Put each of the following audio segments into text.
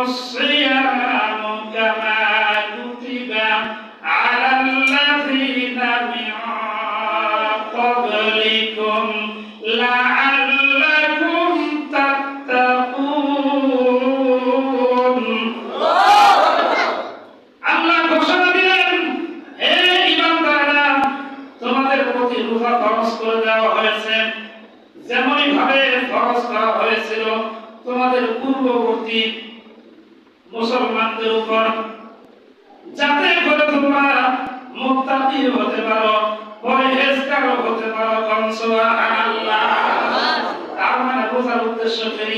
الصيام كما كتب على الذين من قبلكم لعلكم تتقون আল্লাহ ঘোষণা দিলেন, হে ঈমানদাররা, তোমাদের প্রতি রোজা ফরজ করে দেওয়া হয়েছে যেমনই ভাবে ফরজ করা হয়েছিল তোমাদের পূর্ববর্তী মুসলমানদের উপর, যাতে করে তোমরা মুত্তাকি হতে পারো, পরহেজগার হতে পারো। সুবহানাল্লাহ। তার মানে রোজার উদ্দেশ্য কি?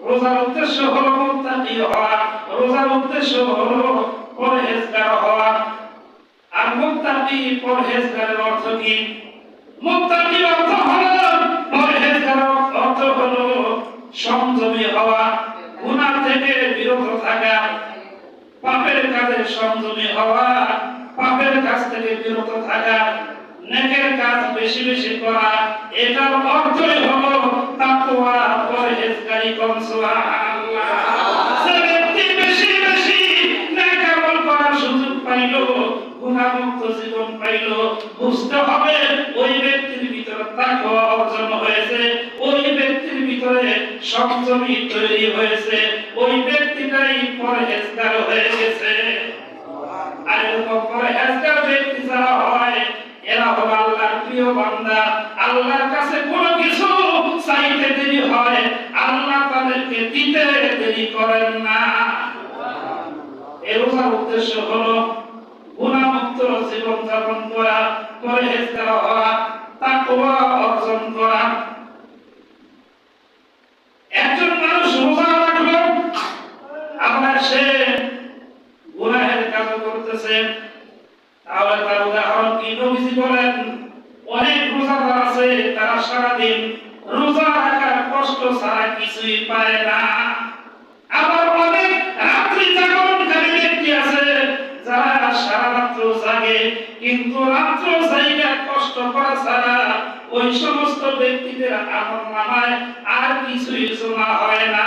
রোজার উদ্দেশ্য হলো মুত্তাকি হওয়া, রোজার উদ্দেশ্য হলো পরহেজগার হওয়া। আর মুত্তাকি পরহেজগারের অর্থ কি? মুত্তাকি অর্থ হলো, পরহেজগার অর্থ হলো সংযমী হওয়া, গুনাহ থেকে বিরত থাকা, পাপের কাজে সংযমী হওয়া, পাপের কাজ থেকে বিরত থাকা, নেকের কাজ বেশি বেশি করা। এটার অর্থই হলো তাকওয়া, পরহেজগারি। সুবহানাল্লাহ। যে ব্যক্তি বেশি বেশি নেক আমল করার সুযোগ পাইল, গুনাহমুক্ত জীবন পাইল, বুঝতে হবে ওই ব্যক্তির ভিতরে তাকওয়া অর্জন হয়েছে, ওই ব্যক্তির ভিতরে সংযমী তৈরি হয়েছে, ওই ব্যক্তিটাই পরহেজগার হয়ে গেছে। আর এরকম পরহেজগার ব্যক্তি যারা হয়, এরা হলো আল্লাহর প্রিয় বান্দা। আল্লাহর কাছে কোনো কিছু চাইতে দেরি হয়, আল্লাহ তাদেরকে দিতে দেরি করেন না। এই রোজার উদ্দেশ্য হলো গুনাহমুক্ত জীবন যাপন করা, পরহেজগার হওয়া, তাকওয়া অর্জন করা। একজন মানুষ রোজা রাখলো, আবার সে গুনাহের কাজ করতেছে, তাহলে তার উদাহরণ কি? নবীজি বলেন, অনেক রোজাদার আছে তারা সারাদিন রোজা রাখার কষ্ট ছাড়া কিছুই পায় না। আবার অনেক রাত্রি জাগরণকারী ব্যক্তি আছে যারা সারা রাত্র জাগে, কিন্তু রাত্র জায়গা কষ্ট করা ছাড়া ওই সমস্ত ব্যক্তিদের আমলনামায় আর কিছুই জমা হয় না।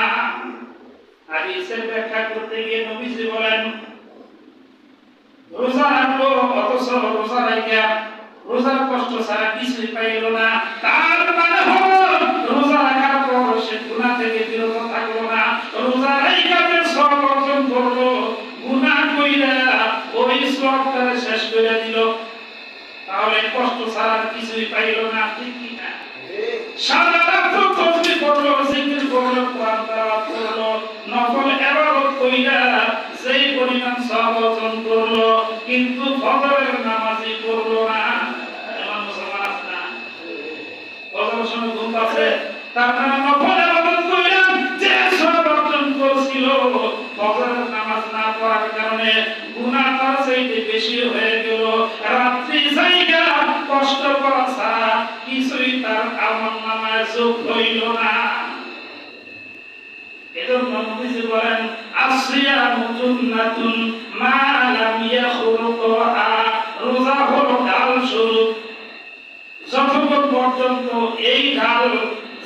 হাদিসের ব্যাখ্যা করতে গিয়ে নবীজি বলেন, রোজা রাখলো অথচ রোজা রাখা রোজার কষ্ট ছাড়া কিছুই পাইল না। তার মানে হলো রোজা রাখার পর সে গুনাহ থেকে বিরত থাকলো না, রোজা রাখা যে সওয়াব অর্জন করলো, গুনাহ কইরা ওই সওয়াবটা শেষ করে দিল, তাহলে কষ্ট ছাড়া কিছুই পাইল না। ঠিক কি না? সারা রাত তাসবিহ করলো, জিকির করলো, কোরআন তেলাওয়াত করলো, নফল ইবাদত কইরা সেই পরিমাণ সওয়াব অর্জন করলো, কিন্তু ফজরের নামাজই পড়লো না। এমন মুসলমান আছে না? ফজরের সময় ঘুম পাচ্ছে, তার মানে নফল ইবাদত কইরা যে সওয়াব অর্জন করছিল, ফজরের নামাজ না পড়ার কারণে গুনাহ তার চাইতে বেশি হয়ে গেল। রাত্রি জায়গা কষ্ট করা ছাড়া কিছুই তার আমলনামায় যোগ হইল না। এজন্য নবীজি বলেন, আসিয়ামু জুন্নাতুন মা লাম ইয়াখরুকহা। রোজা হলো ঢাল স্বরূপ, যতক্ষণ পর্যন্ত এই ঢাল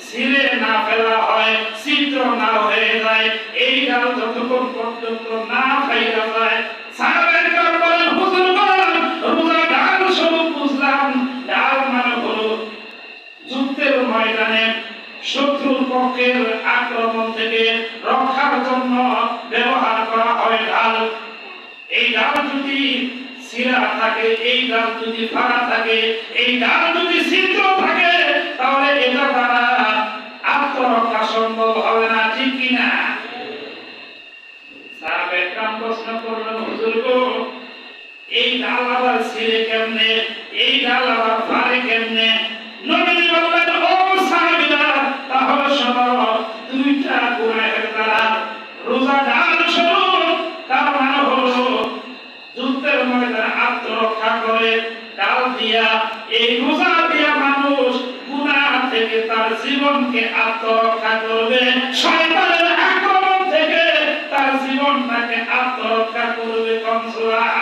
ছিঁড়ে না ফেলা হয়, ছিদ্র না হয়ে যায়, এই ঢাল যতক্ষণ পর্যন্ত না ফাইরা যায়। সাহাবায়ে কেরাম বলেন, হুজুর বলেন, রোজা ঢাল স্বরূপ বুঝলাম, ঢাল মানে হলো যুদ্ধের ময়দানে শত্রুর পক্ষের আক্রমণ থেকে রক্ষার জন্য ব্যবহার করা হয় ঢাল। এই ঢাল যদি ছিঁড়া থাকে, এই ঢাল যদি ফাঁকা থাকে, এই ঢাল যদি ছিদ্র থাকে, তাহলে এটা দ্বারা আত্মরক্ষা সম্ভব হবে না। ঠিক কিনা? সাহাবায়ে কেরাম প্রশ্ন করলেন, হুজুর গো, এই ঢাল আবার ছিঁড়ে কেমনে, এই ঢাল আবার ফাঁড়ে কেমনে? নবীজি বললেন, ও সাহাবীরা, তাহলে শোনো, দুইটা গুনাহের দ্বারা রোজা ঢাল স্বরূপ। তার মানে হলো যুদ্ধের ময়দানে আত্মরক্ষা করে ঢাল দিয়া, এই রোজা দিয়া মানুষ গুনাহ থেকে তার জীবনকে আত্মরক্ষা করবে, শয়তানের আক্রমণ থেকে তার জীবনটাকে আত্মরক্ষা করবে। সুবহানাল্লাহ।